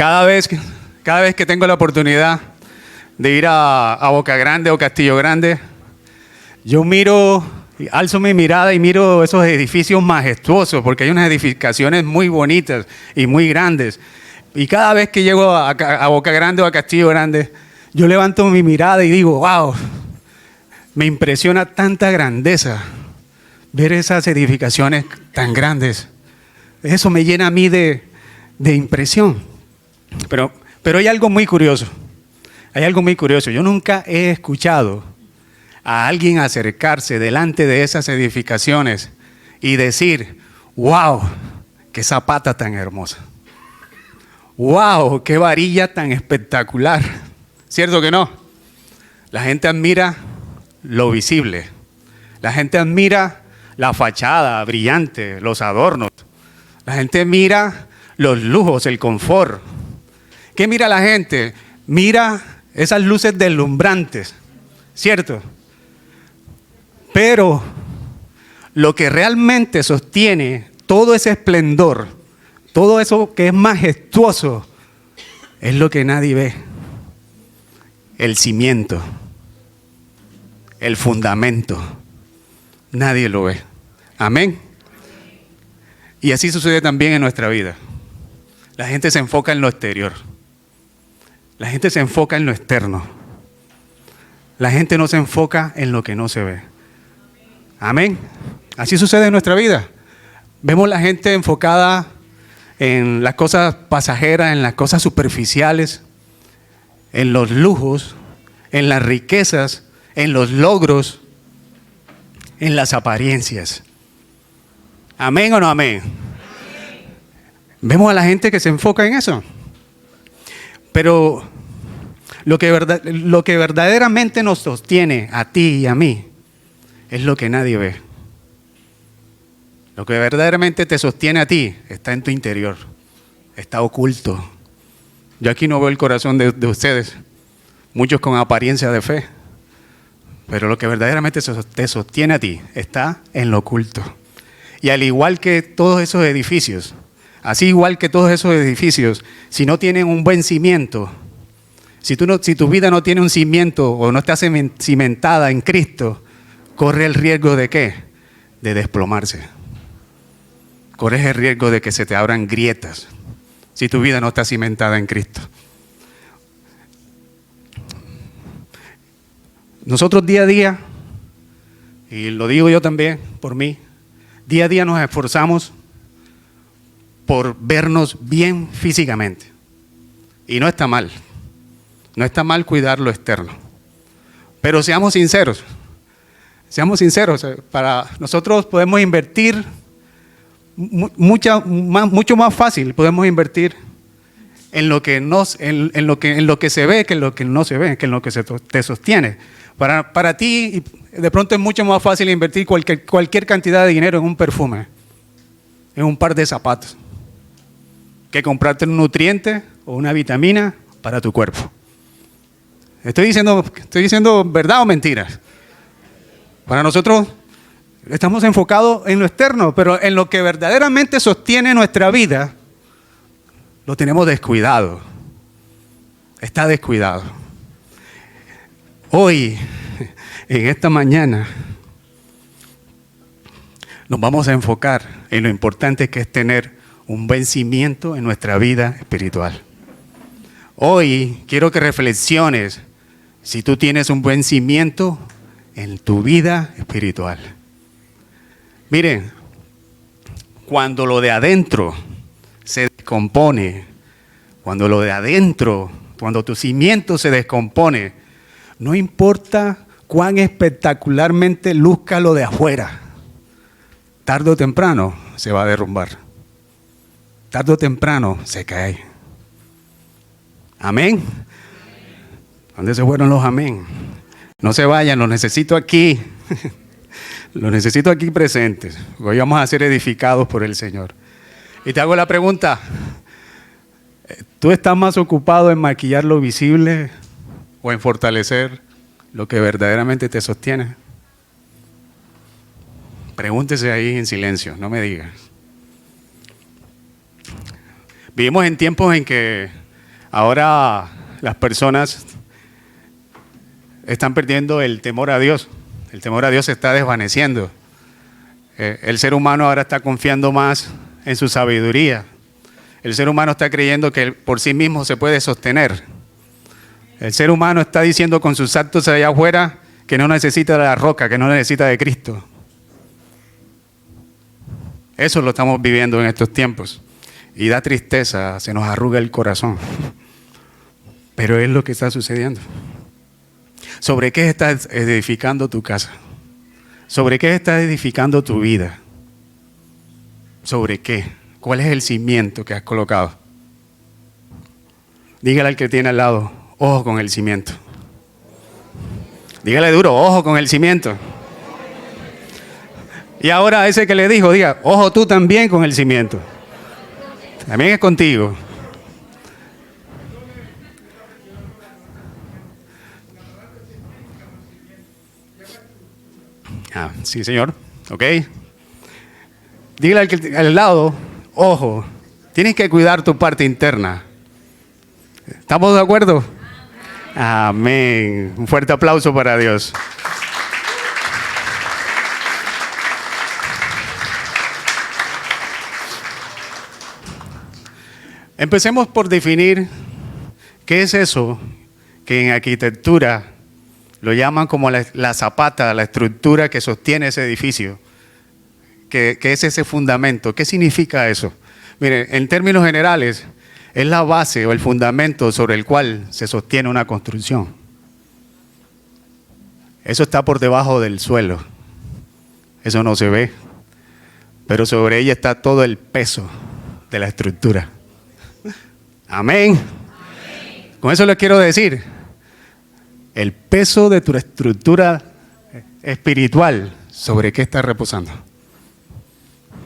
Cada vez que tengo la oportunidad de ir a Boca Grande o Castillo Grande, yo miro, alzo mi mirada y miro esos edificios majestuosos, porque hay unas edificaciones muy bonitas y muy grandes. Y cada vez que llego a Boca Grande o a Castillo Grande, yo levanto mi mirada y digo, wow, me impresiona tanta grandeza ver esas edificaciones tan grandes. Eso me llena a mí de impresión. Pero hay algo muy curioso. Hay algo muy curioso. Yo nunca he escuchado a alguien acercarse delante de esas edificaciones y decir, wow, qué zapata tan hermosa. Wow, qué varilla tan espectacular. ¿Cierto que no? La gente admira lo visible. La gente admira la fachada brillante, los adornos. La gente mira los lujos, el confort. ¿Qué mira la gente? Mira esas luces deslumbrantes, ¿cierto? Pero lo que realmente sostiene todo ese esplendor, todo eso que es majestuoso, es lo que nadie ve. El cimiento, el fundamento, nadie lo ve. Amén. Y así sucede también en nuestra vida. La gente se enfoca en lo exterior. La gente se enfoca en lo externo. La gente no se enfoca en lo que no se ve. Amén. Así sucede en nuestra vida. Vemos la gente enfocada en las cosas pasajeras, en las cosas superficiales, en los lujos, en las riquezas, en los logros, en las apariencias. ¿Amén o no amén? Vemos a la gente que se enfoca en eso. Pero lo que verdaderamente nos sostiene a ti y a mí es lo que nadie ve. Lo que verdaderamente te sostiene a ti está en tu interior, está oculto. Yo aquí no veo el corazón de ustedes, muchos con apariencia de fe, pero lo que verdaderamente te sostiene a ti está en lo oculto. Y al igual que todos esos edificios, si no tienen un buen cimiento, si tu vida no tiene un cimiento o no está cimentada en Cristo, corre el riesgo de ¿qué? De desplomarse. Corres el riesgo de que se te abran grietas si tu vida no está cimentada en Cristo. Nosotros día a día, y lo digo yo también por mí, día a día nos esforzamos por vernos bien físicamente. Y no está mal. No está mal cuidar lo externo. Pero seamos sinceros. Para nosotros podemos invertir mucho más fácil, podemos invertir en lo que se ve que en lo que no se ve, que en lo que te sostiene. Para ti, de pronto es mucho más fácil invertir cualquier cantidad de dinero en un perfume, en un par de zapatos, que comprarte un nutriente o una vitamina para tu cuerpo. ¿Estoy diciendo verdad o mentiras? Para nosotros estamos enfocados en lo externo, pero en lo que verdaderamente sostiene nuestra vida, lo tenemos descuidado. Está descuidado. Hoy, en esta mañana, nos vamos a enfocar en lo importante que es tener un buen cimiento en nuestra vida espiritual. Hoy quiero que reflexiones si tú tienes un buen cimiento en tu vida espiritual. Miren, cuando lo de adentro se descompone, cuando tu cimiento se descompone, no importa cuán espectacularmente luzca lo de afuera, tarde o temprano se va a derrumbar. Tarde o temprano se cae. Amén. ¿Dónde se fueron los amén? No se vayan, los necesito aquí. Los necesito aquí presentes. Hoy vamos a ser edificados por el Señor. Y te hago la pregunta. ¿Tú estás más ocupado en maquillar lo visible o en fortalecer lo que verdaderamente te sostiene? Pregúntese ahí en silencio, no me digas. Vivimos en tiempos en que Ahora las personas están perdiendo el temor a Dios. El temor a Dios se está desvaneciendo. El ser humano ahora está confiando más en su sabiduría. El ser humano está creyendo que por sí mismo se puede sostener. El ser humano está diciendo con sus actos allá afuera que no necesita de la roca, que no necesita de Cristo. Eso lo estamos viviendo en estos tiempos. Y da tristeza, se nos arruga el corazón. Pero es lo que está sucediendo. ¿Sobre qué estás edificando tu casa? ¿Sobre qué estás edificando tu vida? ¿Sobre qué? ¿Cuál es el cimiento que has colocado? Dígale al que tiene al lado, ojo con el cimiento. Dígale duro, ojo con el cimiento. Y ahora a ese que le dijo, diga, ojo tú también con el cimiento. También es contigo. Sí, señor. Ok. Dígale al que al lado, ojo, tienes que cuidar tu parte interna. ¿Estamos de acuerdo? Amén. Un fuerte aplauso para Dios. Empecemos por definir qué es eso que en arquitectura lo llaman como la zapata, la estructura que sostiene ese edificio, que es ese fundamento. ¿Qué significa eso? Miren, en términos generales, es la base o el fundamento sobre el cual se sostiene una construcción. Eso está por debajo del suelo. Eso no se ve. Pero sobre ella está todo el peso de la estructura. Amén. Con eso les quiero decir, el peso de tu estructura espiritual, ¿sobre qué está reposando?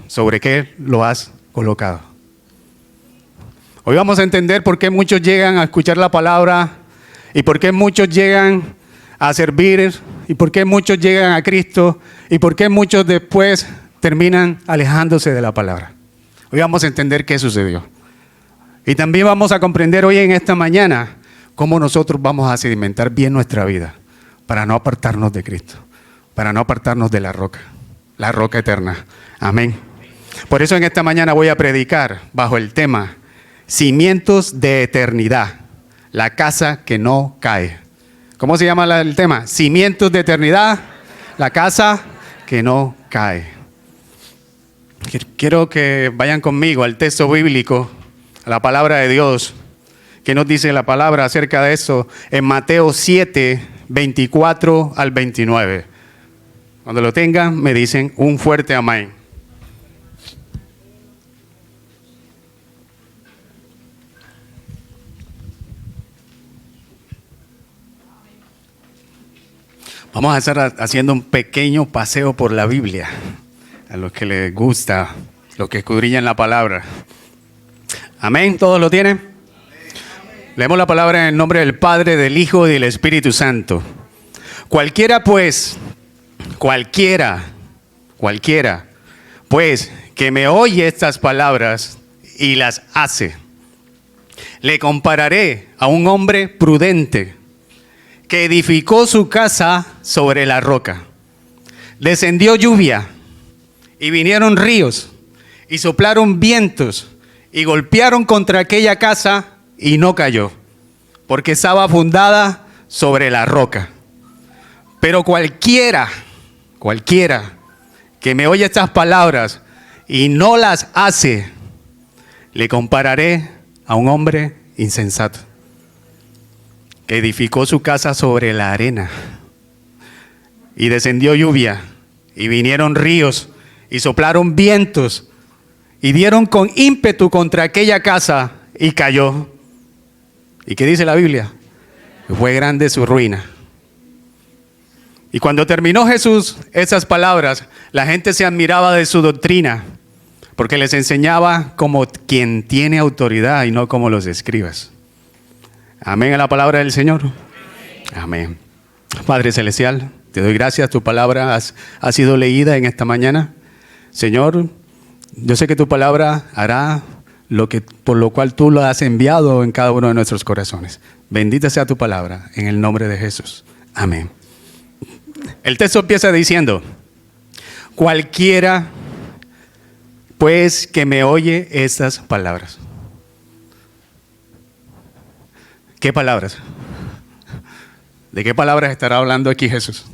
¿Sobre qué lo has colocado? Hoy vamos a entender por qué muchos llegan a escuchar la palabra y por qué muchos llegan a servir y por qué muchos llegan a Cristo y por qué muchos después terminan alejándose de la palabra. Hoy vamos a entender qué sucedió. Y también vamos a comprender hoy en esta mañana cómo nosotros vamos a sedimentar bien nuestra vida para no apartarnos de Cristo, para no apartarnos de la roca eterna. Amén. Por eso en esta mañana voy a predicar bajo el tema Cimientos de Eternidad, la casa que no cae. ¿Cómo se llama el tema? Cimientos de Eternidad, la casa que no cae. Quiero que vayan conmigo al texto bíblico, a la palabra de Dios. ¿Qué nos dice la palabra acerca de eso? En Mateo 7, 24 al 29. Cuando lo tengan, me dicen un fuerte amén. Vamos a estar haciendo un pequeño paseo por la Biblia. A los que les gusta, los que escudriñan la palabra. Amén, ¿todos lo tienen? Leemos la palabra en el nombre del Padre, del Hijo y del Espíritu Santo. Cualquiera pues, que me oye estas palabras y las hace, le compararé a un hombre prudente que edificó su casa sobre la roca. Descendió lluvia y vinieron ríos y soplaron vientos y golpearon contra aquella casa y no cayó, porque estaba fundada sobre la roca. Pero cualquiera que me oye estas palabras y no las hace, le compararé a un hombre insensato, que edificó su casa sobre la arena. Y descendió lluvia, y vinieron ríos, y soplaron vientos, y dieron con ímpetu contra aquella casa, y cayó. ¿Y qué dice la Biblia? Fue grande su ruina. Y cuando terminó Jesús esas palabras, la gente se admiraba de su doctrina, porque les enseñaba como quien tiene autoridad y no como los escribas. Amén a la palabra del Señor. Amén. Padre Celestial, te doy gracias, tu palabra ha sido leída en esta mañana. Señor, yo sé que tu palabra hará por lo cual tú lo has enviado en cada uno de nuestros corazones. Bendita sea tu palabra, en el nombre de Jesús. Amén. El texto empieza diciendo: cualquiera, pues, que me oye estas palabras. ¿Qué palabras? ¿De qué palabras estará hablando aquí Jesús?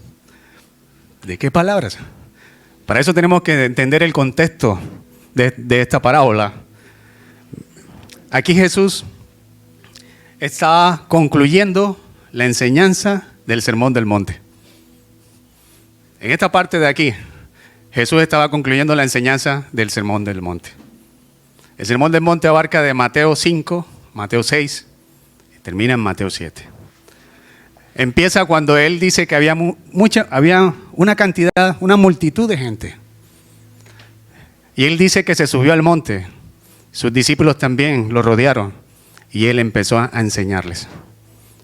¿De qué palabras? Para eso tenemos que entender el contexto de esta parábola. Aquí Jesús está concluyendo la enseñanza del Sermón del Monte. En esta parte de aquí, Jesús estaba concluyendo la enseñanza del Sermón del Monte. El Sermón del Monte abarca de Mateo 5, Mateo 6, y termina en Mateo 7. Empieza cuando él dice que había una multitud de gente. Y él dice que se subió al monte. Sus discípulos también lo rodearon y él empezó a enseñarles.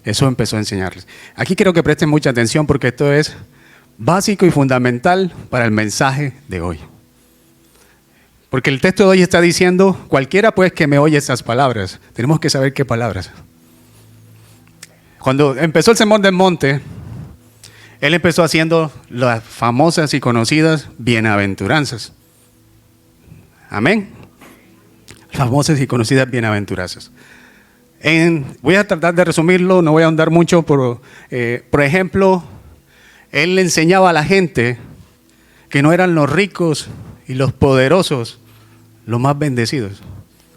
Eso empezó a enseñarles. Aquí quiero que presten mucha atención porque esto es básico y fundamental para el mensaje de hoy. Porque el texto de hoy está diciendo: cualquiera pues que me oye estas palabras. Tenemos que saber qué palabras. Cuando empezó el Sermón del Monte, él empezó haciendo las famosas y conocidas bienaventuranzas. Amén. Famosas y conocidas bienaventuranzas. Voy a tratar de resumirlo, no voy a ahondar mucho, pero por ejemplo, él le enseñaba a la gente que no eran los ricos y los poderosos los más bendecidos,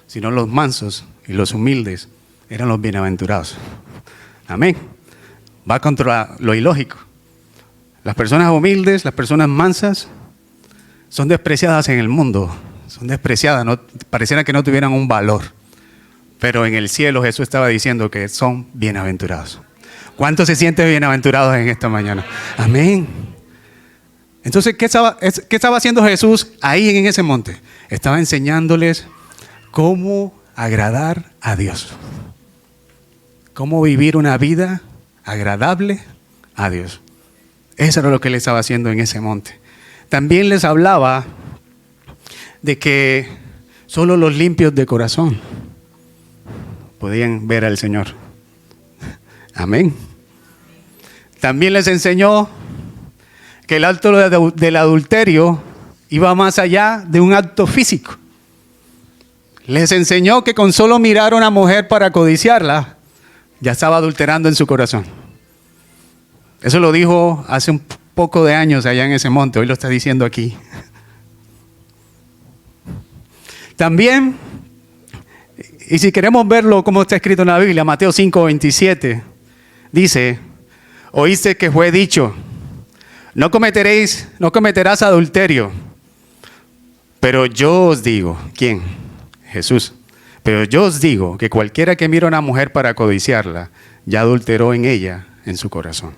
sino los mansos y los humildes eran los bienaventurados. Amén. Va contra lo ilógico. Las personas humildes, las personas mansas, son despreciadas en el mundo. Son despreciadas, pareciera que no tuvieran un valor. Pero en el cielo Jesús estaba diciendo que son bienaventurados. ¿Cuántos se sienten bienaventurados en esta mañana? Amén. Entonces, ¿qué estaba haciendo Jesús ahí en ese monte? Estaba enseñándoles cómo agradar a Dios. Cómo vivir una vida agradable a Dios. Eso era lo que él estaba haciendo en ese monte. También les hablaba de que solo los limpios de corazón podían ver al Señor. Amén. También les enseñó que el acto del adulterio iba más allá de un acto físico. Les enseñó que con solo mirar a una mujer para codiciarla, ya estaba adulterando en su corazón. Eso lo dijo hace un poco de años allá en ese monte, hoy lo está diciendo aquí. También, y si queremos verlo como está escrito en la Biblia, Mateo 5:27, dice: oíste que fue dicho, no cometerás adulterio. Pero yo os digo, ¿quién? Jesús. Pero yo os digo que cualquiera que mira a una mujer para codiciarla, ya adulteró en ella, en su corazón.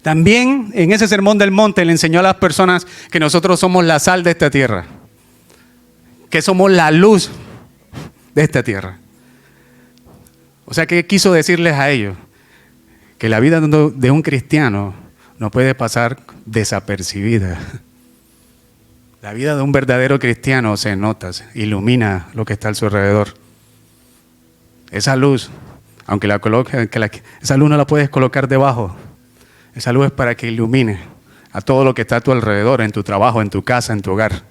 También en ese Sermón del Monte le enseñó a las personas que nosotros somos la sal de esta tierra, que somos la luz de esta tierra. O sea, ¿qué quiso decirles a ellos? Que la vida de un cristiano no puede pasar desapercibida. La vida de un verdadero cristiano se nota, ilumina lo que está a su alrededor. Esa luz, aunque esa luz no la puedes colocar debajo. Esa luz es para que ilumine a todo lo que está a tu alrededor, en tu trabajo, en tu casa, en tu hogar.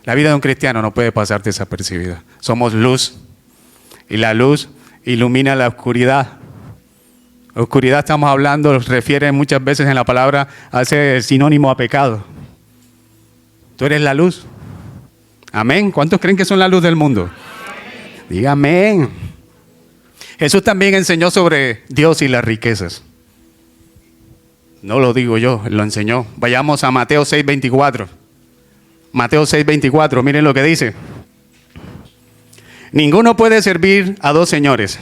La vida de un cristiano no puede pasar desapercibida. Somos luz y la luz ilumina la oscuridad. La oscuridad, estamos hablando, refiere muchas veces en la palabra, hace sinónimo a pecado. Tú eres la luz. Amén. ¿Cuántos creen que son la luz del mundo? Diga amén. Jesús también enseñó sobre Dios y las riquezas. No lo digo yo, Él lo enseñó. Vayamos a Mateo 6:24. Mateo 6:24, miren lo que dice. Ninguno puede servir a dos señores,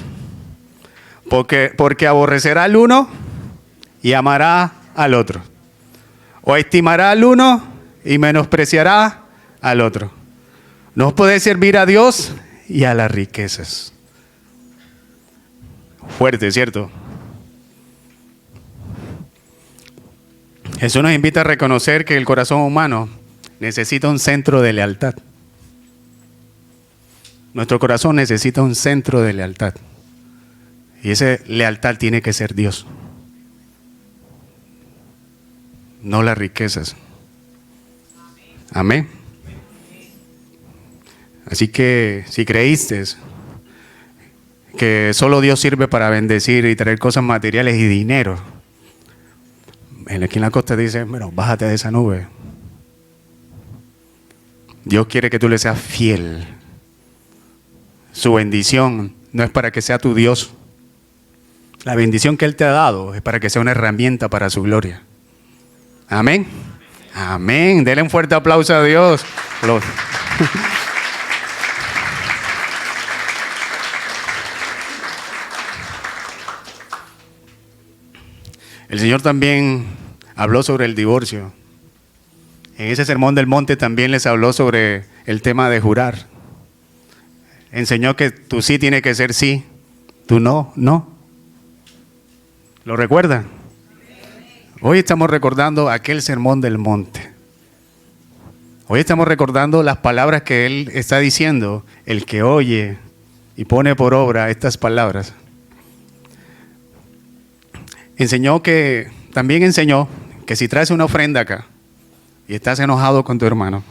porque aborrecerá al uno y amará al otro. O estimará al uno y menospreciará al otro. No puede servir a Dios y a las riquezas. Fuerte, ¿cierto? Jesús nos invita a reconocer que el corazón humano necesita un centro de lealtad. Nuestro corazón necesita un centro de lealtad. Y esa lealtad tiene que ser Dios. No las riquezas. Amén. Así que si creíste que solo Dios sirve para bendecir y traer cosas materiales y dinero, aquí en la costa dice, bueno, bájate de esa nube. Dios quiere que tú le seas fiel. Su bendición no es para que sea tu Dios. La bendición que Él te ha dado es para que sea una herramienta para su gloria. Amén. Amén. Denle un fuerte aplauso a Dios. El Señor también habló sobre el divorcio. En ese sermón del monte también les habló sobre el tema de jurar. Enseñó que tu sí tiene que ser sí, tu no, no. ¿Lo recuerdan? Hoy estamos recordando aquel sermón del monte. Hoy estamos recordando las palabras que Él está diciendo. El que oye y pone por obra estas palabras. También enseñó que si traes una ofrenda acá y estás enojado con tu hermano,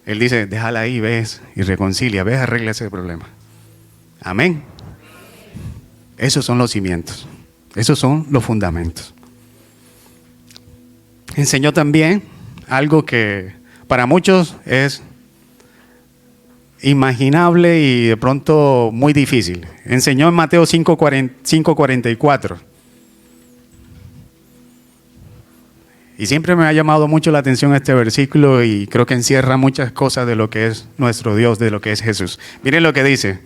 Él dice, déjala ahí, ves, y reconcilia, ves, arregla ese problema. Amén. Esos son los cimientos. Esos son los fundamentos. Enseñó también algo que para muchos es imaginable y de pronto muy difícil. Enseñó en Mateo 5:44. Y siempre me ha llamado mucho la atención este versículo y creo que encierra muchas cosas de lo que es nuestro Dios, de lo que es Jesús. Miren lo que dice.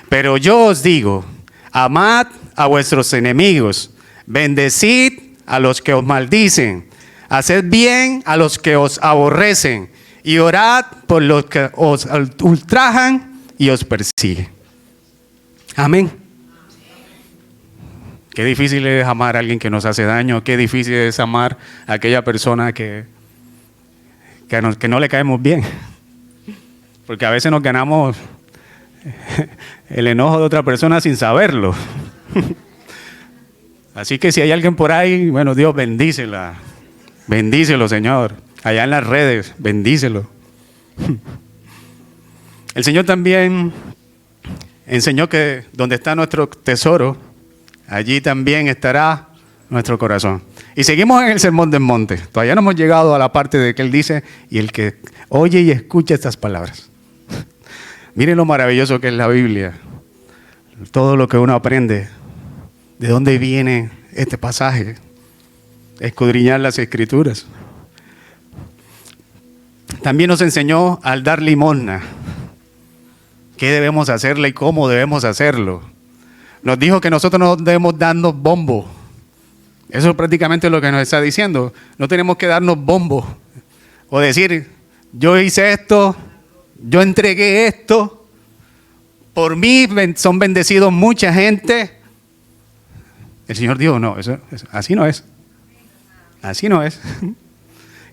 Pero yo os digo, amad a vuestros enemigos, bendecid a los que os maldicen, haced bien a los que os aborrecen y orad por los que os ultrajan y os persiguen. Amén. Qué difícil es amar a alguien que nos hace daño, qué difícil es amar a aquella persona que no le caemos bien. Porque a veces nos ganamos el enojo de otra persona sin saberlo. Así que si hay alguien por ahí, bueno, Dios bendícela. Bendícelo, Señor. Allá en las redes, bendícelo. El Señor también enseñó que donde está nuestro tesoro, allí también estará nuestro corazón. Y seguimos en el sermón del monte. Todavía no hemos llegado a la parte de que Él dice, y el que oye y escucha estas palabras. Miren lo maravilloso que es la Biblia. Todo lo que uno aprende. ¿De dónde viene este pasaje? Escudriñar las Escrituras. También nos enseñó al dar limosna. ¿Qué debemos hacerle y cómo debemos hacerlo? Nos dijo que nosotros no debemos darnos bombo. Eso es prácticamente lo que nos está diciendo. No tenemos que darnos bombo. O decir, yo hice esto, yo entregué esto, por mí son bendecidos mucha gente. El Señor dijo, no, así no es. Así no es.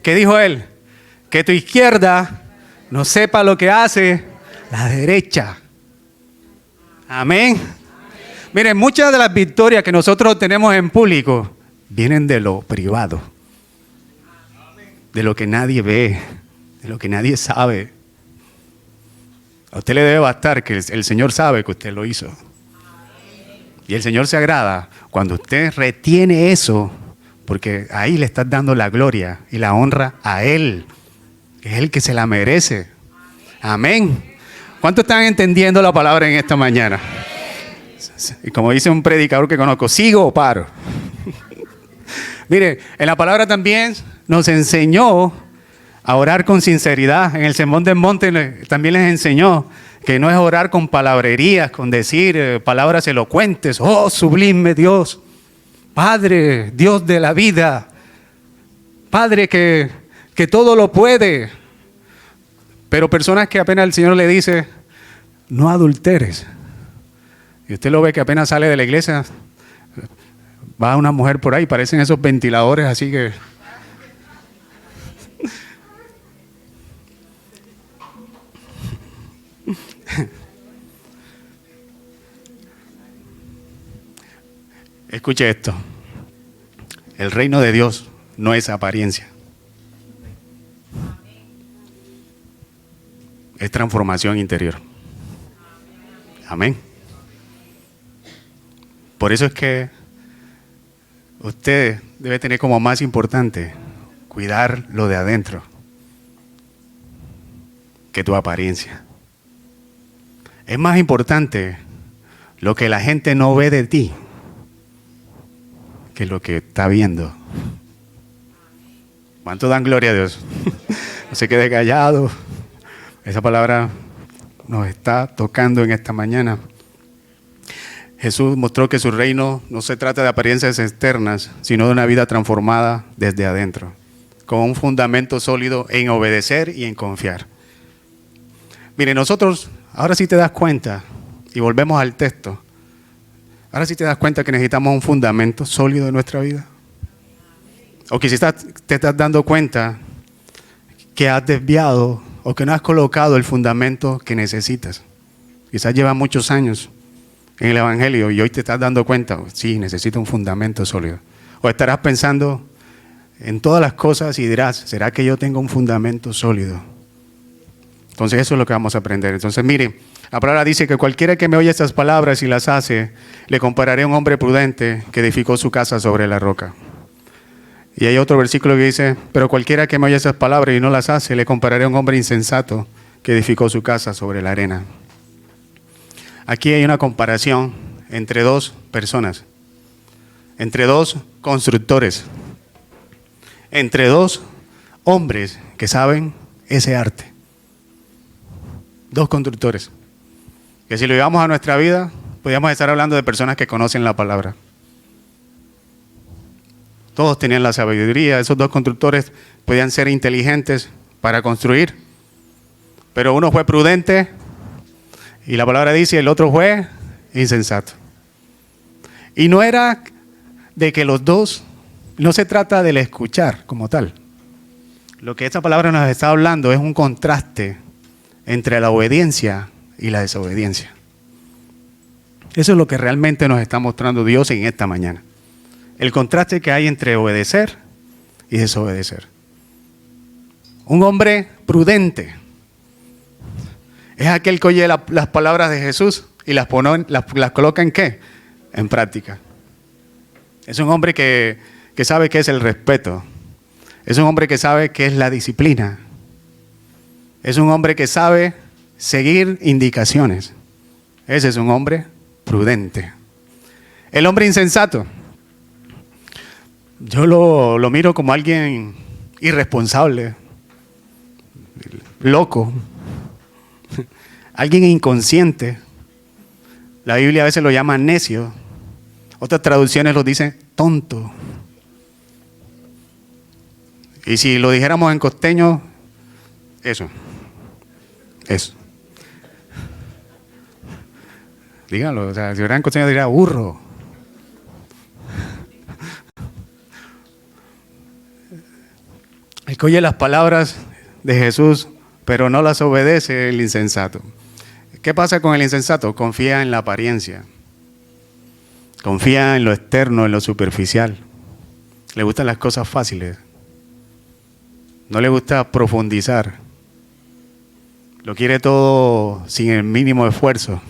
¿Qué dijo Él? Que tu izquierda no sepa lo que hace la derecha. Amén. Miren, muchas de las victorias que nosotros tenemos en público vienen de lo privado, de lo que nadie ve, de lo que nadie sabe. A usted le debe bastar que el Señor sabe que usted lo hizo. Y el Señor se agrada cuando usted retiene eso, porque ahí le estás dando la gloria y la honra a Él, que es el que se la merece. Amén. ¿Cuántos están entendiendo la palabra en esta mañana? Y como dice un predicador que conozco, ¿sigo o paro? Mire, en la palabra también nos enseñó a orar con sinceridad. En el sermón del monte también les enseñó que no es orar con palabrerías, con decir palabras elocuentes. Oh, sublime Dios, Padre, Dios de la vida, Padre que todo lo puede. Pero personas que apenas el Señor le dice, no adulteres. Y usted lo ve que apenas sale de la iglesia, va una mujer por ahí, parecen esos ventiladores así que... Escuche esto. El reino de Dios no es apariencia. Es transformación interior. Amén. Por eso es que usted debe tener como más importante cuidar lo de adentro que tu apariencia. Es más importante lo que la gente no ve de ti que lo que está viendo. ¿Cuánto dan gloria a Dios? No se quede callado. Esa palabra nos está tocando en esta mañana. Jesús mostró que su reino no se trata de apariencias externas, sino de una vida transformada desde adentro, con un fundamento sólido en obedecer y en confiar. Mire, nosotros, ahora sí te das cuenta, y volvemos al texto, ahora sí te das cuenta que necesitamos un fundamento sólido en nuestra vida. O quizás te estás dando cuenta que has desviado o que no has colocado el fundamento que necesitas. Quizás llevas muchos años en el Evangelio y hoy te estás dando cuenta, sí, necesito un fundamento sólido. O estarás pensando en todas las cosas y dirás, ¿será que yo tengo un fundamento sólido? Entonces eso es lo que vamos a aprender. Entonces mire, la palabra dice que cualquiera que me oye estas palabras y las hace, le compararé a un hombre prudente que edificó su casa sobre la roca. Y hay otro versículo que dice, pero cualquiera que me oye esas palabras y no las hace, le compararé a un hombre insensato que edificó su casa sobre la arena. Aquí hay una comparación entre dos personas, entre dos constructores, entre dos hombres que saben ese arte. Dos constructores. Que si lo llevamos a nuestra vida, podríamos estar hablando de personas que conocen la palabra. Todos tenían la sabiduría, esos dos constructores podían ser inteligentes para construir, pero uno fue prudente y la palabra dice, el otro fue insensato. Y no era de que los dos, no se trata del escuchar como tal. Lo que esta palabra nos está hablando es un contraste entre la obediencia y la desobediencia. Eso es lo que realmente nos está mostrando Dios en esta mañana. El contraste que hay entre obedecer y desobedecer. Un hombre prudente es aquel que oye las palabras de Jesús y las coloca ¿en qué? En práctica. Es un hombre que sabe qué es el respeto. Es un hombre que sabe qué es la disciplina. Es un hombre que sabe seguir indicaciones. Ese es un hombre prudente. El hombre insensato, yo lo miro como alguien irresponsable, loco, alguien inconsciente. La Biblia a veces lo llama necio. Otras traducciones lo dicen tonto. Y si lo dijéramos en costeño, eso. Díganlo, o sea, si fuera en costeño diría burro. El que oye las palabras de Jesús, pero no las obedece, el insensato. ¿Qué pasa con el insensato? Confía en la apariencia. Confía en lo externo, en lo superficial. Le gustan las cosas fáciles. No le gusta profundizar. Lo quiere todo sin el mínimo esfuerzo.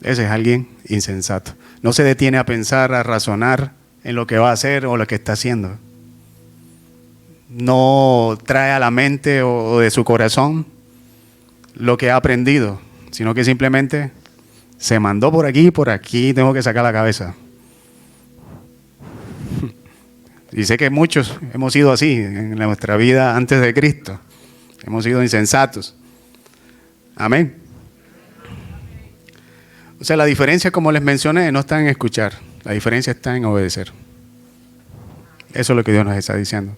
Ese es alguien insensato. No se detiene a pensar, a razonar en lo que va a hacer o lo que está haciendo. No trae a la mente o de su corazón lo que ha aprendido, sino que simplemente se mandó por aquí, tengo que sacar la cabeza. Y sé que muchos hemos sido así en nuestra vida antes de Cristo. Hemos sido insensatos. Amén. O sea, la diferencia, como les mencioné, no está en escuchar. La diferencia está en obedecer. Eso es lo que Dios nos está diciendo.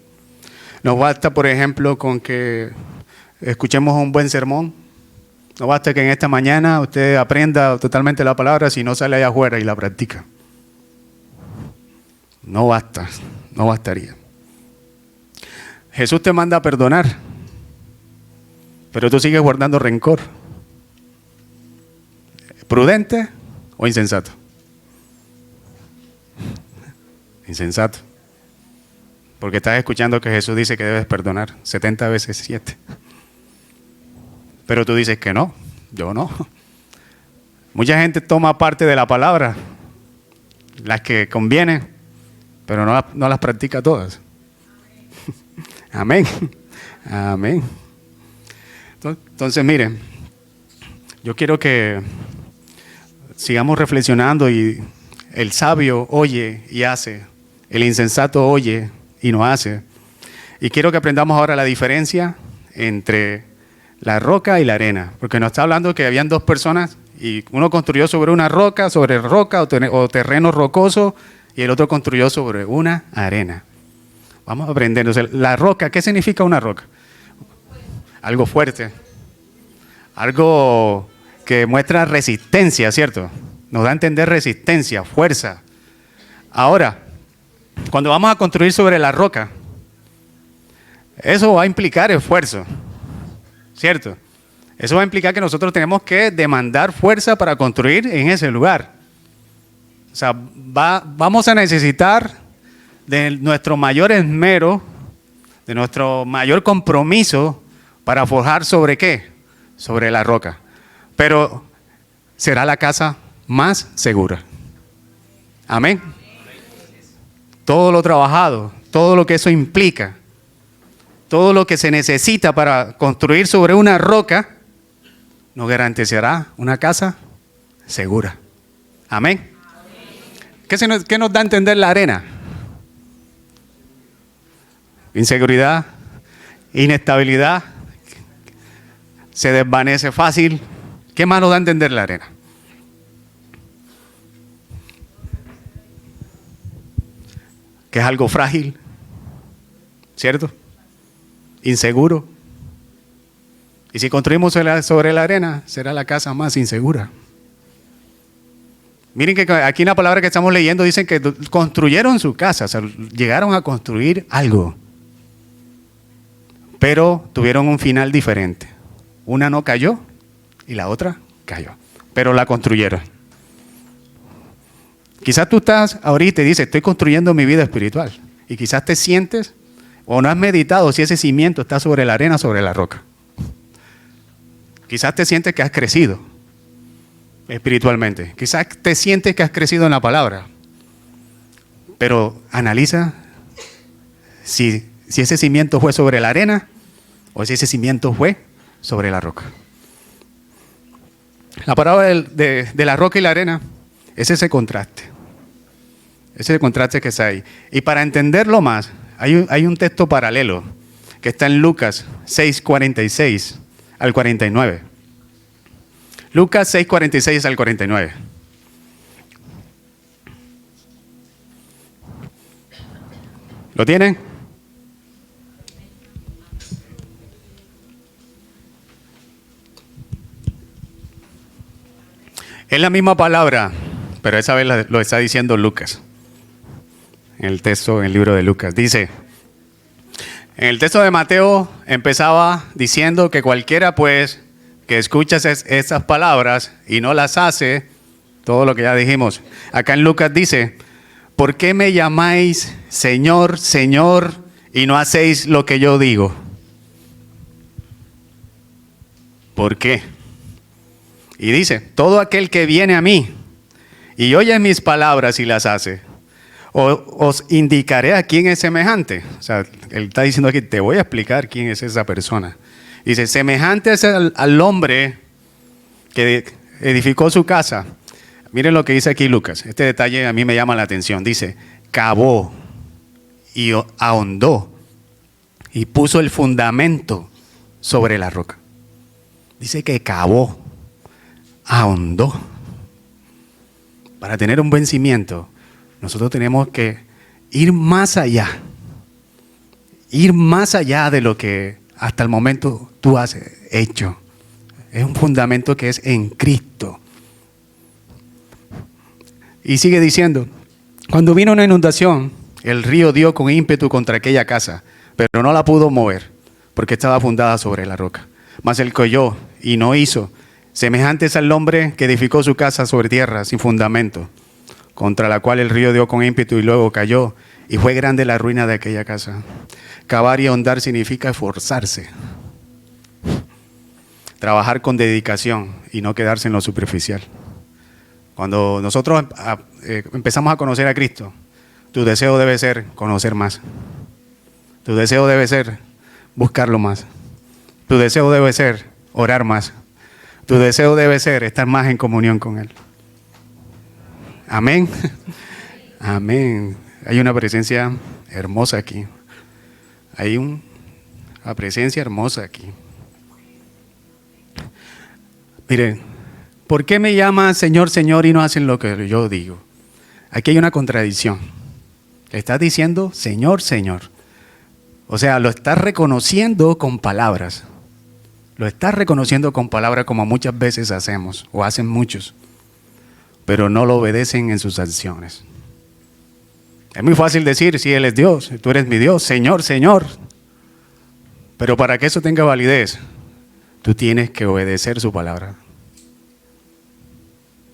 No basta, por ejemplo, con que escuchemos un buen sermón. No basta que en esta mañana usted aprenda totalmente la palabra si no sale allá afuera y la practica. No basta, no bastaría. Jesús te manda a perdonar, pero tú sigues guardando rencor. ¿Prudente o insensato? Insensato. Porque estás escuchando que Jesús dice que debes perdonar 70 veces 7. Pero tú dices que no, yo no. Mucha gente toma parte de la palabra, las que convienen, pero no las practica todas. Amén. Amén. Entonces, miren, yo quiero que sigamos reflexionando y el sabio oye y hace, el insensato oye y no hace. Y quiero que aprendamos ahora la diferencia entre la roca y la arena, porque nos está hablando que habían dos personas y uno construyó sobre una roca, o terreno rocoso, y el otro construyó sobre una arena. Vamos a aprender. Entonces, la roca, ¿qué significa una roca? Algo fuerte, algo que muestra resistencia, ¿cierto? Nos da a entender resistencia, fuerza. Ahora, cuando vamos a construir sobre la roca, eso va a implicar esfuerzo, ¿cierto? Eso va a implicar que nosotros tenemos que demandar fuerza para construir en ese lugar. O sea, vamos a necesitar de nuestro mayor esmero, de nuestro mayor compromiso para forjar ¿sobre qué? Sobre la roca. Pero será la casa más segura. Amén. Todo lo trabajado, todo lo que eso implica, todo lo que se necesita para construir sobre una roca, nos garantizará una casa segura. Amén. ¿Qué nos da a entender la arena? Inseguridad, inestabilidad, se desvanece fácil. ¿Qué más nos da a entender la arena? Que es algo frágil, ¿cierto? Inseguro. Y si construimos sobre la arena, será la casa más insegura. Miren que aquí en la palabra que estamos leyendo dicen que construyeron su casa, o sea, llegaron a construir algo. Pero tuvieron un final diferente. Una no cayó y la otra cayó. Pero la construyeron. Quizás tú estás ahorita y dices, estoy construyendo mi vida espiritual. Y quizás te sientes o no has meditado si ese cimiento está sobre la arena o sobre la roca. Quizás te sientes que has crecido espiritualmente. Quizás te sientes que has crecido en la palabra. Pero analiza si ese cimiento fue sobre la arena o si ese cimiento fue sobre la roca. La palabra de la roca y la arena es ese contraste. Ese contraste que está ahí. Y para entenderlo más, hay un texto paralelo que está en Lucas 6:46 al 49. Lucas 6:46 al 49. ¿Lo tienen? Es la misma palabra, pero esa vez lo está diciendo Lucas. En el texto, en el libro de Lucas. Dice, en el texto de Mateo empezaba diciendo que cualquiera pues que escucha esas palabras y no las hace, todo lo que ya dijimos. Acá en Lucas dice, ¿por qué me llamáis Señor, Señor y no hacéis lo que yo digo? ¿Por qué? Y dice, todo aquel que viene a mí y oye mis palabras y las hace, os indicaré a quién es semejante. O sea, él está diciendo aquí, te voy a explicar quién es esa persona. Dice, semejante es al hombre que edificó su casa. Miren lo que dice aquí Lucas. Este detalle a mí me llama la atención. Dice, cavó y ahondó y puso el fundamento sobre la roca. Dice que cavó, ahondó. Para tener un buen cimiento, nosotros tenemos que ir más allá de lo que hasta el momento tú has hecho. Es un fundamento que es en Cristo. Y sigue diciendo, cuando vino una inundación, el río dio con ímpetu contra aquella casa, pero no la pudo mover, porque estaba fundada sobre la roca. Mas el que oyó y no hizo, semejante es al hombre que edificó su casa sobre tierra sin fundamento. contra la cual el río dio con ímpetu y luego cayó, y fue grande la ruina de aquella casa. Cavar y ahondar significa esforzarse, trabajar con dedicación y no quedarse en lo superficial. Cuando nosotros empezamos a conocer a Cristo, tu deseo debe ser conocer más. Tu deseo debe ser buscarlo más. Tu deseo debe ser orar más. Tu deseo debe ser estar más en comunión con Él. Amén. Amén. Hay una presencia hermosa aquí. Hay una presencia hermosa aquí. Miren, ¿por qué me llaman Señor, Señor y no hacen lo que yo digo? Aquí hay una contradicción. Le estás diciendo Señor, Señor. O sea, lo estás reconociendo con palabras. Lo estás reconociendo con palabras como muchas veces hacemos, o hacen muchos, pero no lo obedecen en sus acciones. Es muy fácil decir, si Él es Dios, tú eres mi Dios, Señor, Señor. Pero para que eso tenga validez, tú tienes que obedecer su palabra.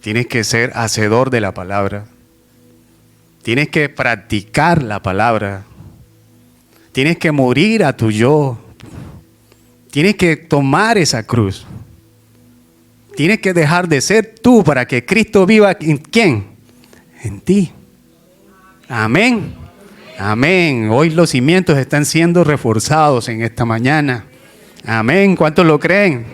Tienes que ser hacedor de la palabra. Tienes que practicar la palabra. Tienes que morir a tu yo. Tienes que tomar esa cruz. Tienes que dejar de ser tú para que Cristo viva en ¿quién? En ti. Amén. Amén. Hoy los cimientos están siendo reforzados en esta mañana. Amén. ¿Cuántos lo creen?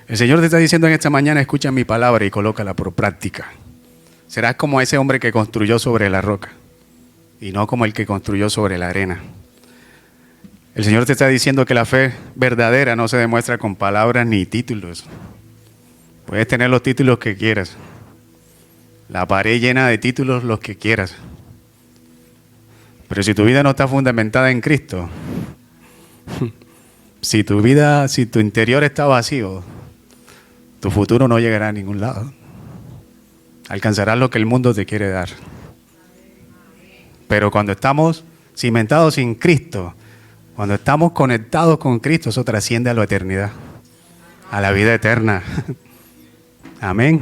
El Señor te está diciendo en esta mañana, escucha mi palabra y colócala por práctica. Serás como ese hombre que construyó sobre la roca y no como el que construyó sobre la arena. El Señor te está diciendo que la fe verdadera no se demuestra con palabras ni títulos. Puedes tener los títulos que quieras. La pared llena de títulos los que quieras. Pero si tu vida no está fundamentada en Cristo, si tu interior está vacío, tu futuro no llegará a ningún lado. Alcanzarás lo que el mundo te quiere dar. Pero cuando estamos cimentados en Cristo, cuando estamos conectados con Cristo, eso trasciende a la eternidad, a la vida eterna. Amén.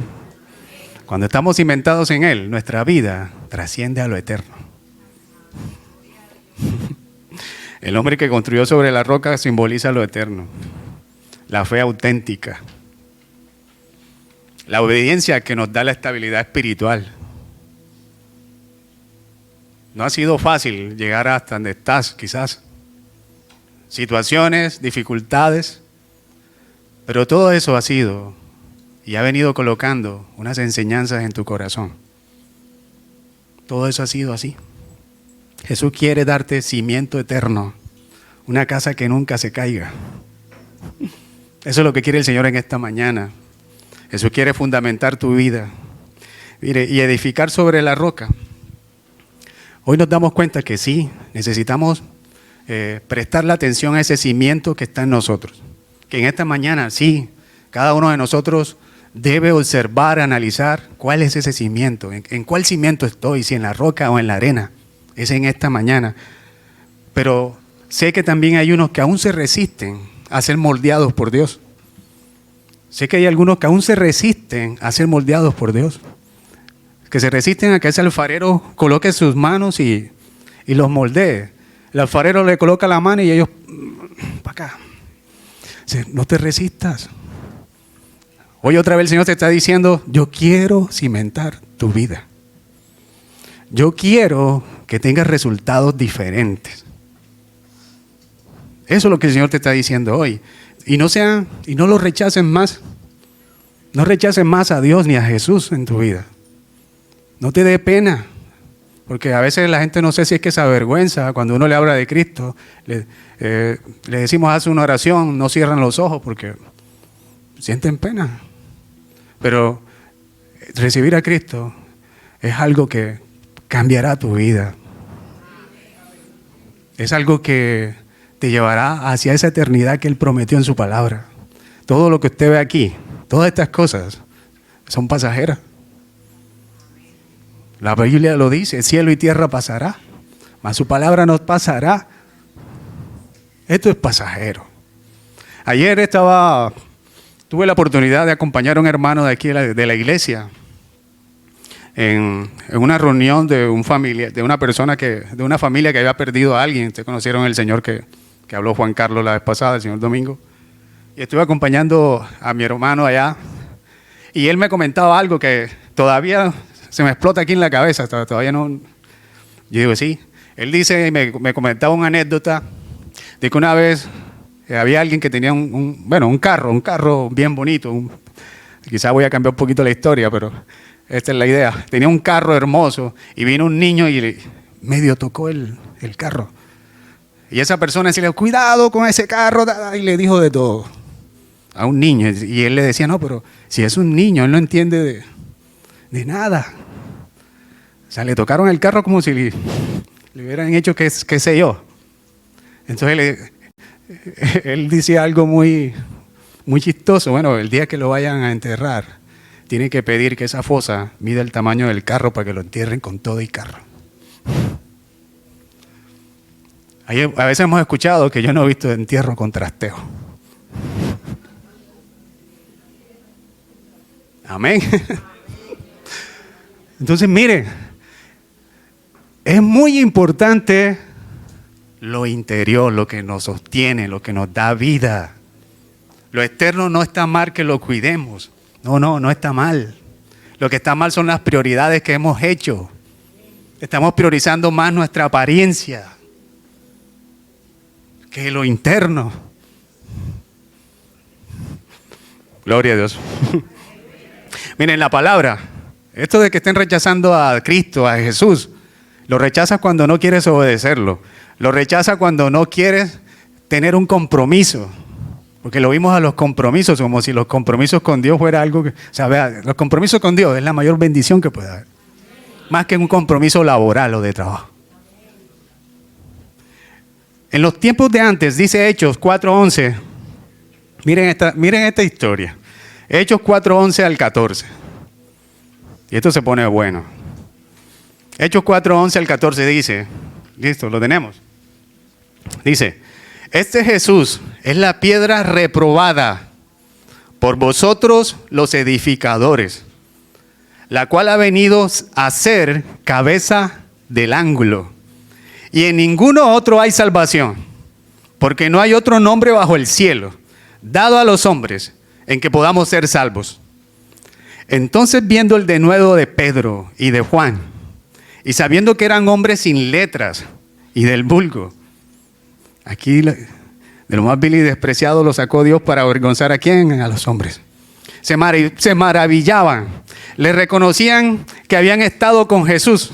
Cuando estamos cimentados en Él, nuestra vida trasciende a lo eterno. El hombre que construyó sobre la roca simboliza lo eterno, la fe auténtica, la obediencia que nos da la estabilidad espiritual. No ha sido fácil llegar hasta donde estás, quizás. Situaciones, dificultades, pero todo eso ha sido y ha venido colocando unas enseñanzas en tu corazón. Todo eso ha sido así. Jesús quiere darte cimiento eterno, una casa que nunca se caiga. Eso es lo que quiere el Señor en esta mañana. Jesús quiere fundamentar tu vida, mire, y edificar sobre la roca. Hoy nos damos cuenta que sí, necesitamos prestarle atención a ese cimiento que está en nosotros. Que en esta mañana, sí, cada uno de nosotros debe observar, analizar cuál es ese cimiento, en cuál cimiento estoy, si en la roca o en la arena. Es en esta mañana. Pero sé que también hay unos que aún se resisten a ser moldeados por Dios. Sé que hay algunos que aún se resisten a ser moldeados por Dios. Que se resisten a que ese alfarero coloque sus manos y los moldee. El alfarero le coloca la mano y ellos, para acá. No te resistas. Hoy otra vez el Señor te está diciendo, yo quiero cimentar tu vida. Yo quiero que tengas resultados diferentes. Eso es lo que el Señor te está diciendo hoy. Y no lo rechacen más. No rechaces más a Dios ni a Jesús en tu vida. No te dé pena. Porque a veces la gente no sé si es que se avergüenza cuando uno le habla de Cristo. Le decimos, haz una oración, no cierran los ojos porque sienten pena. Pero recibir a Cristo es algo que cambiará tu vida. Es algo que te llevará hacia esa eternidad que Él prometió en su palabra. Todo lo que usted ve aquí, todas estas cosas, son pasajeras. La Biblia lo dice, cielo y tierra pasará, mas su palabra no pasará. Esto es pasajero. Ayer tuve la oportunidad de acompañar a un hermano de aquí de la iglesia en una reunión de una familia que había perdido a alguien. Ustedes conocieron el señor que habló Juan Carlos la vez pasada, el señor Domingo. Y estuve acompañando a mi hermano allá. Y él me comentaba algo que todavía se me explota aquí en la cabeza. Todavía no. Yo digo, sí. Él dice, me comentaba una anécdota de que una vez había alguien que tenía un carro bien bonito. Quizás voy a cambiar un poquito la historia, pero esta es la idea. Tenía un carro hermoso y vino un niño y medio tocó el carro. Y esa persona decía, cuidado con ese carro, y le dijo de todo a un niño. Y él le decía, no, pero si es un niño, él no entiende de nada. O sea, le tocaron el carro como si le hubieran hecho qué sé yo. Entonces él decía algo muy, muy chistoso. Bueno, el día que lo vayan a enterrar, tiene que pedir que esa fosa mida el tamaño del carro para que lo entierren con todo y carro. A veces hemos escuchado que yo no he visto entierro con trasteo. Amén. Entonces, miren, es muy importante lo interior, lo que nos sostiene, lo que nos da vida. Lo externo no está mal que lo cuidemos. No está mal. Lo que está mal son las prioridades que hemos hecho. Estamos priorizando más nuestra apariencia que lo interno. Gloria a Dios. Miren la palabra. Esto de que estén rechazando a Cristo, a Jesús, lo rechazas cuando no quieres obedecerlo. Lo rechazas cuando no quieres tener un compromiso. Porque lo vimos a los compromisos como si los compromisos con Dios fuera algo que... O sea, vea, los compromisos con Dios es la mayor bendición que puede haber. Más que un compromiso laboral o de trabajo. En los tiempos de antes, dice Hechos 4:11, miren esta historia. Hechos 4:11 al 14. Y esto se pone bueno. Hechos 4:11 al 14 dice, listo, lo tenemos. Dice, este Jesús es la piedra reprobada por vosotros los edificadores, la cual ha venido a ser cabeza del ángulo. Y en ninguno otro hay salvación, porque no hay otro nombre bajo el cielo, dado a los hombres, en que podamos ser salvos. Entonces, viendo el denuedo de Pedro y de Juan, y sabiendo que eran hombres sin letras y del vulgo, aquí de lo más vil y despreciado lo sacó Dios para avergonzar ¿a quién? A los hombres. Se maravillaban, le reconocían que habían estado con Jesús.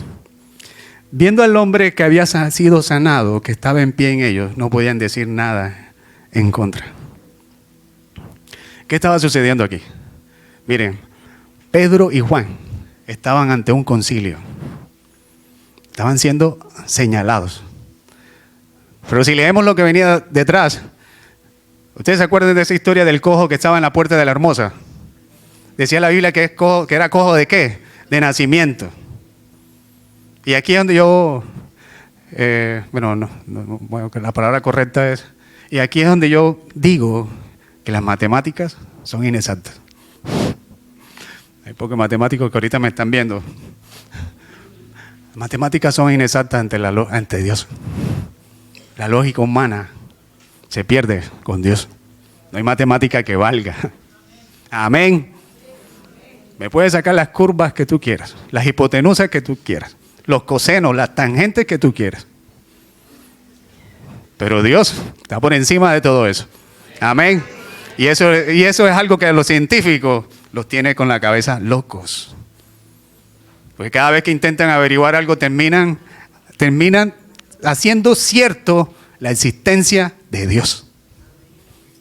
Viendo al hombre que había sido sanado, que estaba en pie en ellos, no podían decir nada en contra. ¿Qué estaba sucediendo aquí? Miren, Pedro y Juan estaban ante un concilio. Estaban siendo señalados. Pero si leemos lo que venía detrás, ¿ustedes se acuerdan de esa historia del cojo que estaba en la puerta de la hermosa? Decía la Biblia que era cojo ¿de qué? De nacimiento. Y aquí es donde yo, bueno, que la palabra correcta es, y aquí es donde yo digo que las matemáticas son inexactas. Hay pocos matemáticos que ahorita me están viendo. Las matemáticas son inexactas ante Dios. La lógica humana se pierde con Dios. No hay matemática que valga. Amén. Me puedes sacar las curvas que tú quieras, las hipotenusas que tú quieras, los cosenos, las tangentes que tú quieras. Pero Dios está por encima de todo eso. Amén. Y eso es algo que a los científicos los tiene con la cabeza locos. Porque cada vez que intentan averiguar algo terminan haciendo cierto la existencia de Dios.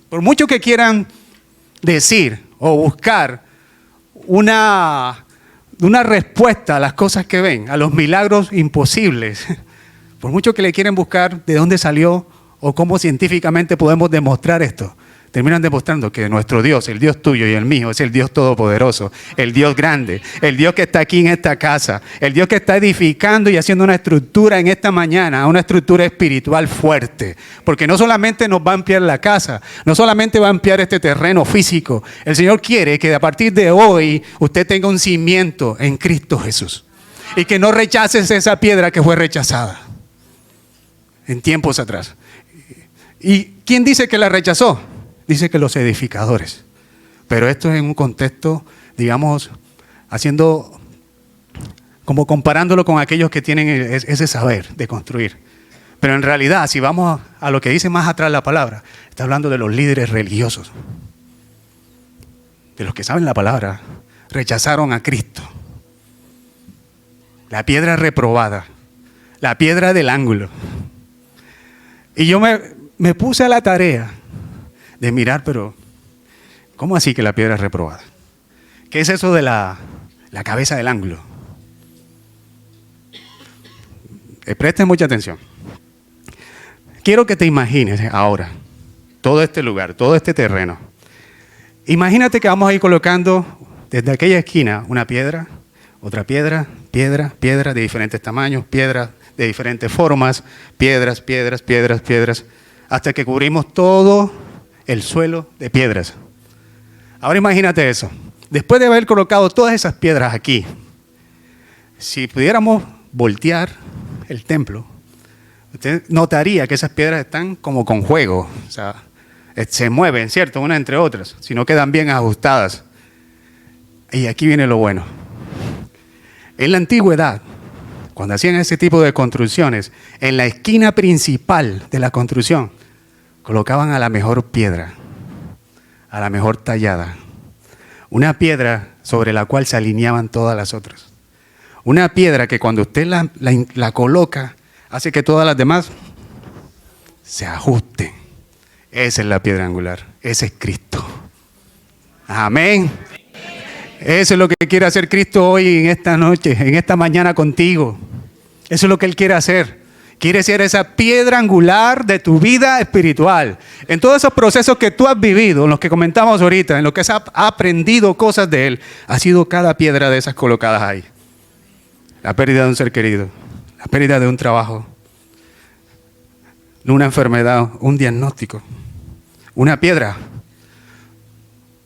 Por mucho que quieran decir o buscar una respuesta a las cosas que ven, a los milagros imposibles, por mucho que le quieren buscar de dónde salió o cómo científicamente podemos demostrar esto, terminan demostrando que nuestro Dios, el Dios tuyo y el mío, es el Dios todopoderoso, el Dios grande, el Dios que está aquí en esta casa, el Dios que está edificando y haciendo una estructura en esta mañana, una estructura espiritual fuerte. Porque no solamente nos va a ampliar la casa, no solamente va a ampliar este terreno físico, el Señor quiere que a partir de hoy usted tenga un cimiento en Cristo Jesús y que no rechaces esa piedra que fue rechazada en tiempos atrás. ¿Y quién dice que la rechazó? Dice que los edificadores. Pero esto es en un contexto, digamos, como comparándolo con aquellos que tienen ese saber de construir. Pero en realidad, si vamos a lo que dice más atrás la palabra, está hablando de los líderes religiosos. De los que saben la palabra, rechazaron a Cristo. La piedra reprobada, la piedra del ángulo. Y yo me puse a la tarea de mirar, pero ¿cómo así que la piedra es reprobada? ¿Qué es eso de la cabeza del ángulo? Presten mucha atención. Quiero que te imagines ahora todo este lugar, todo este terreno. Imagínate que vamos a ir colocando desde aquella esquina una piedra, otra piedra, piedra de diferentes tamaños, piedras de diferentes formas, piedras, hasta que cubrimos todo el suelo de piedras. Ahora imagínate eso. Después de haber colocado todas esas piedras aquí, si pudiéramos voltear el templo, usted notaría que esas piedras están como con juego, o sea, se mueven, ¿cierto? Unas entre otras, si no quedan bien ajustadas. Y aquí viene lo bueno. En la antigüedad, cuando hacían ese tipo de construcciones, en la esquina principal de la construcción, colocaban a la mejor piedra, a la mejor tallada. Una piedra sobre la cual se alineaban todas las otras. Una piedra que cuando usted la coloca, hace que todas las demás se ajusten. Esa es la piedra angular, ese es Cristo. Amén. Eso es lo que quiere hacer Cristo hoy en esta noche, en esta mañana contigo. Eso es lo que Él quiere hacer. Quiere ser esa piedra angular de tu vida espiritual. En todos esos procesos que tú has vivido, en los que comentamos ahorita, en los que has aprendido cosas de Él, ha sido cada piedra de esas colocadas ahí. La pérdida de un ser querido, la pérdida de un trabajo, una enfermedad, un diagnóstico, una piedra.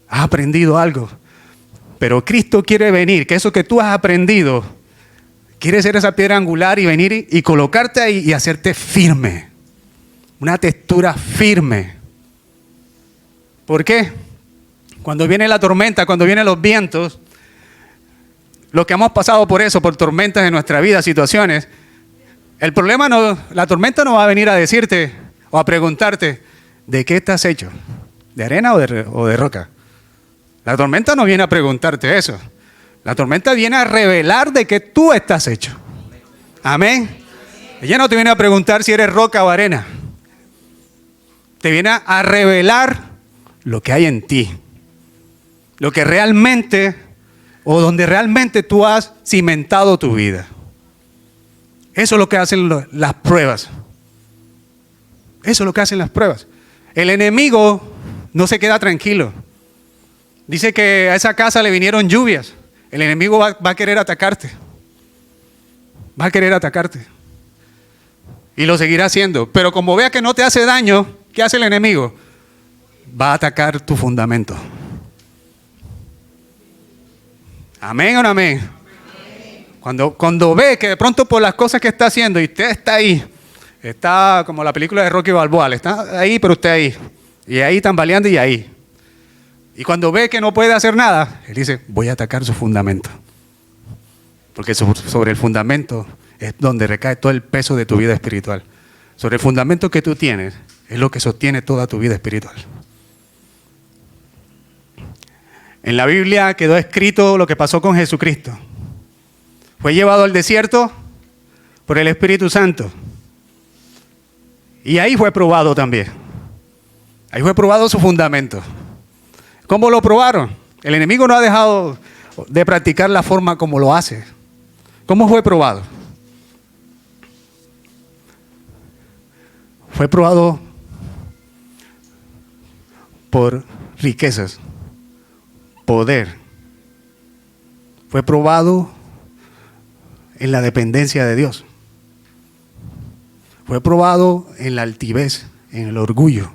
Has aprendido algo. Pero Cristo quiere venir, que eso que tú has aprendido, quiere ser esa piedra angular y venir y colocarte ahí y hacerte firme. Una textura firme. ¿Por qué? Cuando viene la tormenta, cuando vienen los vientos, los que hemos pasado por eso, por tormentas en nuestra vida, situaciones, el problema no, la tormenta no va a venir a decirte o a preguntarte, ¿de qué estás hecho? ¿De arena o de roca? La tormenta no viene a preguntarte eso. La tormenta viene a revelar de qué tú estás hecho. Amén. Ella no te viene a preguntar si eres roca o arena. Te viene a revelar lo que hay en ti. Lo que realmente, o donde realmente tú has cimentado tu vida. Eso es lo que hacen las pruebas. Eso es lo que hacen las pruebas. El enemigo no se queda tranquilo. Dice que a esa casa le vinieron lluvias. El enemigo va a querer atacarte. Va a querer atacarte. Y lo seguirá haciendo. Pero como vea que no te hace daño, ¿qué hace el enemigo? Va a atacar tu fundamento. ¿Amén o no amén? Cuando ve que de pronto por las cosas que está haciendo y usted está ahí, está como la película de Rocky Balboa, está ahí pero usted ahí. Y ahí tambaleando y ahí. Y cuando ve que no puede hacer nada, él dice, voy a atacar su fundamento. Porque sobre el fundamento es donde recae todo el peso de tu vida espiritual. Sobre el fundamento que tú tienes es lo que sostiene toda tu vida espiritual. En la Biblia quedó escrito lo que pasó con Jesucristo. Fue llevado al desierto por el Espíritu Santo. Y ahí fue probado también. Ahí fue probado su fundamento. ¿Cómo lo probaron? El enemigo no ha dejado de practicar la forma como lo hace. ¿Cómo fue probado? Fue probado por riquezas, poder. Fue probado en la dependencia de Dios. Fue probado en la altivez, en el orgullo.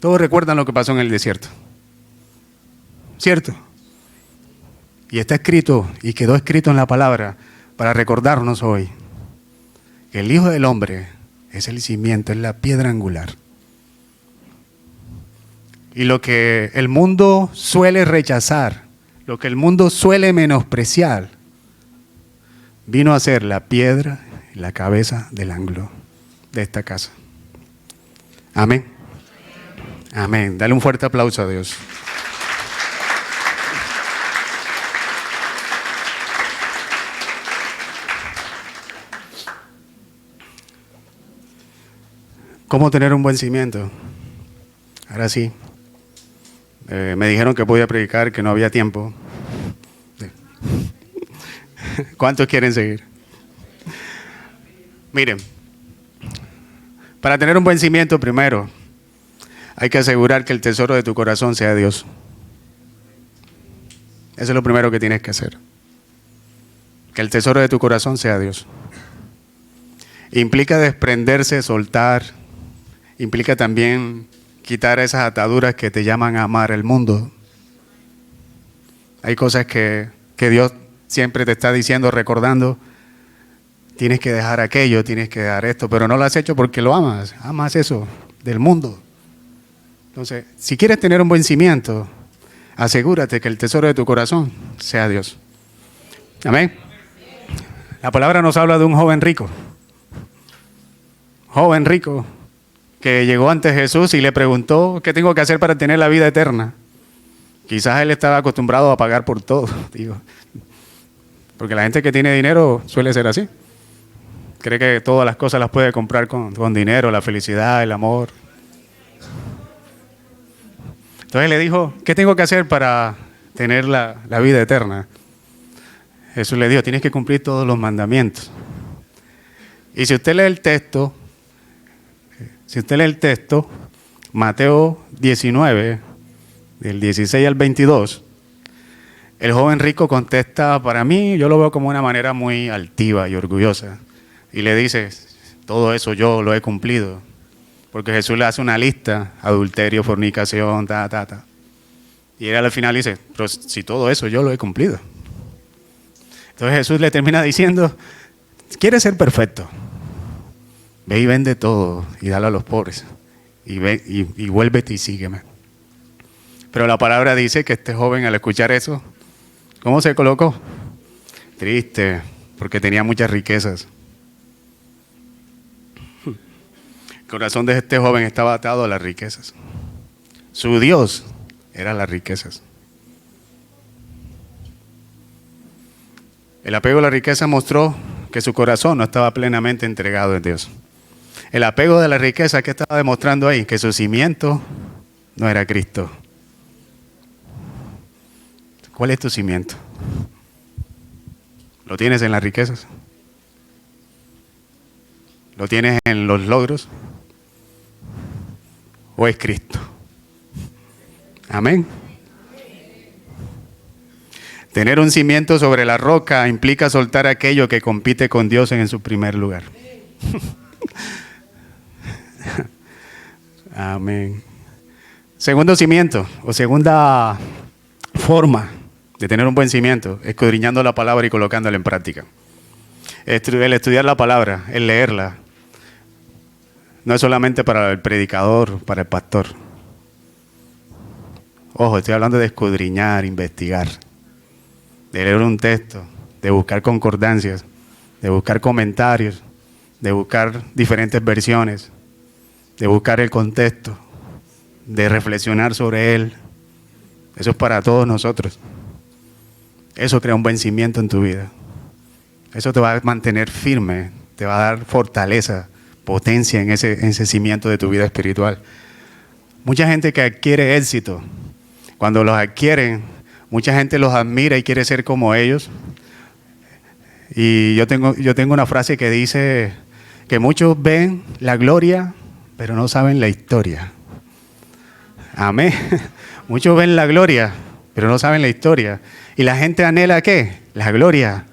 Todos recuerdan lo que pasó en el desierto, ¿cierto? Y está escrito y quedó escrito en la palabra para recordarnos hoy que el Hijo del Hombre es el cimiento, es la piedra angular. Y lo que el mundo suele rechazar, lo que el mundo suele menospreciar, vino a ser la piedra y la cabeza del ángulo de esta casa. Amén. Amén. Dale un fuerte aplauso a Dios. ¿Cómo tener un buen cimiento? Ahora sí. Me dijeron que podía predicar, que no había tiempo. ¿Cuántos quieren seguir? Miren, para tener un buen cimiento, primero, hay que asegurar que el tesoro de tu corazón sea Dios. Eso es lo primero que tienes que hacer. Que el tesoro de tu corazón sea Dios. Implica desprenderse, soltar. Implica también quitar esas ataduras que te llaman a amar el mundo. Hay cosas que Dios siempre te está diciendo, recordando. Tienes que dejar aquello, tienes que dejar esto, pero no lo has hecho porque lo amas. Amas eso del mundo. Entonces, si quieres tener un buen cimiento, asegúrate que el tesoro de tu corazón sea Dios. Amén. La palabra nos habla de un joven rico. Joven rico que llegó ante Jesús y le preguntó, ¿qué tengo que hacer para tener la vida eterna? Quizás él estaba acostumbrado a pagar por todo, digo. Porque la gente que tiene dinero suele ser así. Cree que todas las cosas las puede comprar con dinero, la felicidad, el amor. Entonces le dijo, ¿qué tengo que hacer para tener la vida eterna? Jesús le dijo, tienes que cumplir todos los mandamientos. Y si usted lee el texto, Mateo 19, del 16 al 22, el joven rico contesta, para mí, yo lo veo como una manera muy altiva y orgullosa. Y le dice, todo eso yo lo he cumplido. Porque Jesús le hace una lista, adulterio, fornicación, Y él al final dice, pero si todo eso yo lo he cumplido. Entonces Jesús le termina diciendo, ¿quieres ser perfecto? Ve y vende todo y dale a los pobres. Y vuélvete y sígueme. Pero la palabra dice que este joven al escuchar eso, ¿cómo se colocó? Triste, porque tenía muchas riquezas. El corazón de este joven estaba atado a las riquezas. Su Dios eran las riquezas. El apego a la riqueza mostró que su corazón no estaba plenamente entregado en Dios. El apego de la riqueza, ¿qué estaba demostrando ahí? Que su cimiento no era Cristo. ¿Cuál es tu cimiento? ¿Lo tienes en las riquezas? ¿Lo tienes en los logros? ¿O es Cristo? Amén. Tener un cimiento sobre la roca implica soltar aquello que compite con Dios en su primer lugar. Amén. Segundo cimiento, o segunda forma de tener un buen cimiento, escudriñando la palabra y colocándola en práctica. El estudiar la palabra, el leerla, no es solamente para el predicador, para el pastor. Ojo, estoy hablando de escudriñar, investigar, de leer un texto, de buscar concordancias, de buscar comentarios, de buscar diferentes versiones, de buscar el contexto, de reflexionar sobre él. Eso es para todos nosotros. Eso crea un buen cimiento en tu vida. Eso te va a mantener firme, te va a dar fortaleza, potencia en ese cimiento de tu vida espiritual. Mucha gente que adquiere éxito, cuando los adquieren, mucha gente los admira y quiere ser como ellos. Y yo tengo una frase que dice que muchos ven la gloria, pero no saben la historia. Amén. Muchos ven la gloria, pero no saben la historia. Y la gente anhela ¿qué? La gloria,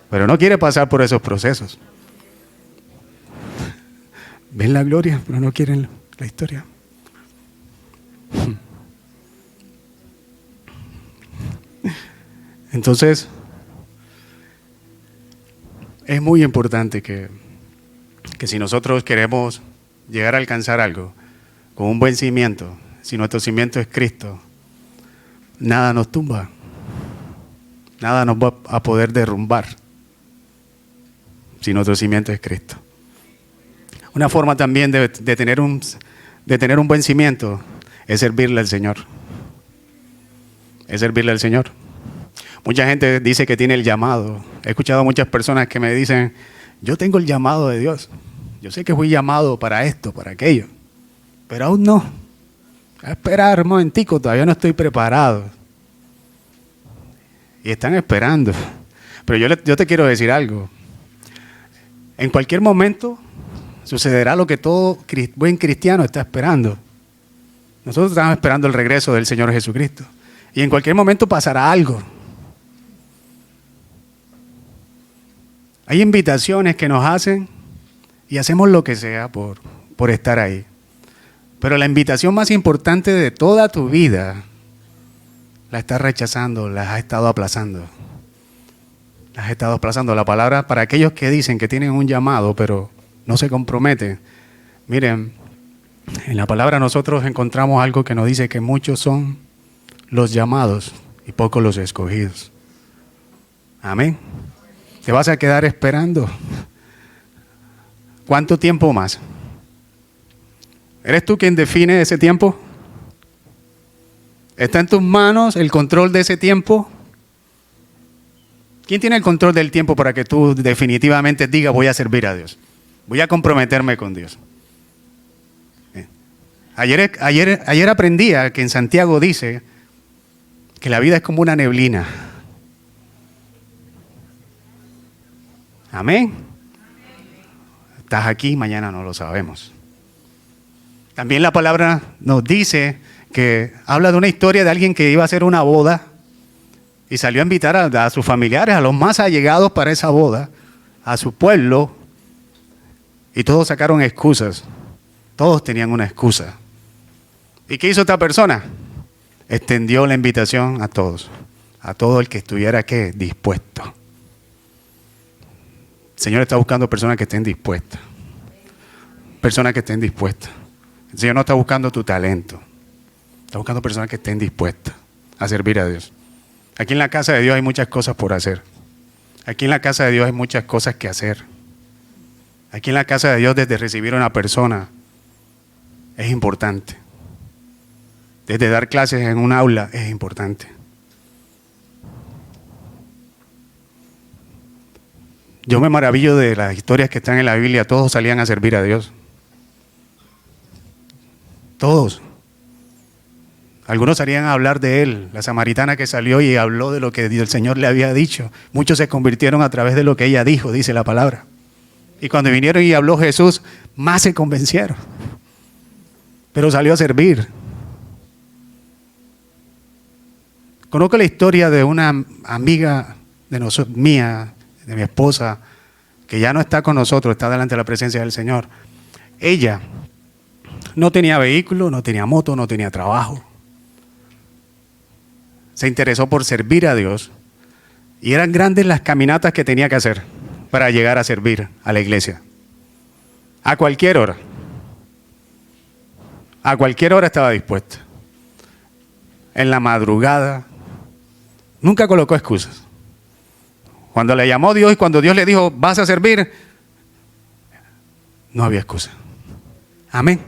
pero no quiere pasar por esos procesos. Ven la gloria, pero no quieren la historia. Entonces, es muy importante que si nosotros queremos llegar a alcanzar algo con un buen cimiento, si nuestro cimiento es Cristo, nada nos tumba, nada nos va a poder derrumbar si nuestro cimiento es Cristo. Una forma también de tener un buen cimiento es servirle al Señor. Es servirle al Señor. Mucha gente dice que tiene el llamado. He escuchado a muchas personas que me dicen, yo tengo el llamado de Dios. Yo sé que fui llamado para esto, para aquello, pero aún no. A esperar un momentico, todavía no estoy preparado. Y están esperando. Pero yo te quiero decir algo. En cualquier momento sucederá lo que todo buen cristiano está esperando. Nosotros estamos esperando el regreso del Señor Jesucristo. Y en cualquier momento pasará algo. Hay invitaciones que nos hacen y hacemos lo que sea por estar ahí. Pero la invitación más importante de toda tu vida la estás rechazando, la has estado aplazando. La has estado aplazando. La palabra para aquellos que dicen que tienen un llamado, pero no se comprometen. Miren, en la palabra nosotros encontramos algo que nos dice que muchos son los llamados y pocos los escogidos. Amén. ¿Te vas a quedar esperando? ¿Cuánto tiempo más? ¿Eres tú quien define ese tiempo? ¿Está en tus manos el control de ese tiempo? ¿Quién tiene el control del tiempo para que tú definitivamente digas voy a servir a Dios? Voy a comprometerme con Dios. Ayer aprendía que en Santiago dice que la vida es como una neblina. Amén. Estás aquí, mañana no lo sabemos. También la palabra nos dice que habla de una historia de alguien que iba a hacer una boda y salió a invitar a sus familiares, a los más allegados para esa boda, a su pueblo, y todos sacaron excusas. Todos tenían una excusa. ¿Y qué hizo esta persona? Extendió la invitación a todo el que estuviera ¿qué? Dispuesto. El Señor está buscando personas que estén dispuestas. Personas que estén dispuestas. El Señor no está buscando tu talento. Está buscando personas que estén dispuestas a servir a Dios. Aquí en la casa de Dios hay muchas cosas por hacer. Aquí en la casa de Dios hay muchas cosas que hacer. Aquí en la casa de Dios, desde recibir a una persona, es importante. Desde dar clases en un aula, es importante. Yo me maravillo de las historias que están en la Biblia. Todos salían a servir a Dios. Todos. Algunos salían a hablar de él. La samaritana que salió y habló de lo que el Señor le había dicho. Muchos se convirtieron a través de lo que ella dijo, dice la palabra. Y cuando vinieron y habló Jesús, más se convencieron. Pero salió a servir. Conozco la historia de una amiga mía, de mi esposa, que ya no está con nosotros, está delante de la presencia del Señor. Ella no tenía vehículo, no tenía moto, no tenía trabajo. Se interesó por servir a Dios y eran grandes las caminatas que tenía que hacer para llegar a servir a la iglesia. A cualquier hora. A cualquier hora estaba dispuesta. En la madrugada. Nunca colocó excusas. Cuando le llamó Dios y cuando Dios le dijo, vas a servir, no había excusa. Amén.